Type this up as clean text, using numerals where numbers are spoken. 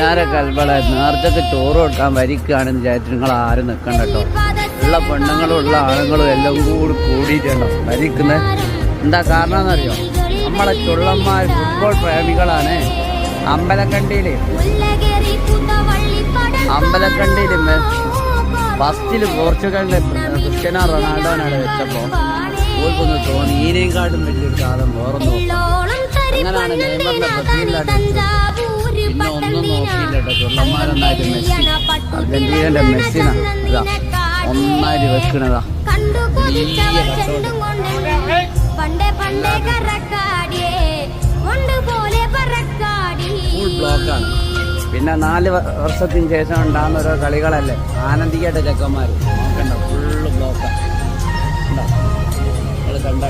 പുന്നാര കൽബള നേർച്ചക്ക് ചോറ് കൊടുക്കാൻ വരിക്കുകയാണെന്ന് വിചാരിച്ചു നിങ്ങൾ ആരും നിൽക്കണ്ട കേട്ടോ. ഉള്ള പെണ്ണുങ്ങളും ഉള്ള ആണുങ്ങളും എല്ലാം കൂടി കൂടിയിട്ടുണ്ടോ വരിക്കുന്നത്. എന്താ കാരണം എന്നറിയോ? നമ്മളെ ചുള്ളന്മാർ ഫുട്ബോൾ പ്രേമികളാണ്. അമ്പലക്കണ്ടിയിൽ ഫസ്റ്റിൽ പോർച്ചുഗലിലെ ക്രിസ്ത്യാനോ റൊണാൾഡോനാണ് വെച്ചപ്പോൾ ഓർക്കൊന്ന് തോന്നി ഈനേക്കാട്ടും വലിയൊരു സാധനം വേറൊന്നും. അങ്ങനെയാണ് നെയ്മറിന്റെ ബ്രസീലിലായിട്ട് പിന്നെ ഒന്നും നോക്കിയില്ല കേട്ടോ. ചുള്ളന്മാരെന്നായിട്ട് മെസ്സി, അർജന്റീനന്റെ മെസ്സിനാ ഇതാ ഒന്നായിട്ട് വെക്കണതാ. ഫുൾ ബ്ലോക്കാണ്. പിന്നെ 4 വർഷത്തിന് ശേഷം ഉണ്ടാകുന്ന ഓരോ കളികളല്ലേ ആനന്ദിക്കട്ടെ ചെക്കന്മാർ. നോക്കണ്ട, ഫുള്ള് ബ്ലോക്കാണ്. കണ്ടോ, നിങ്ങൾ കണ്ടോ.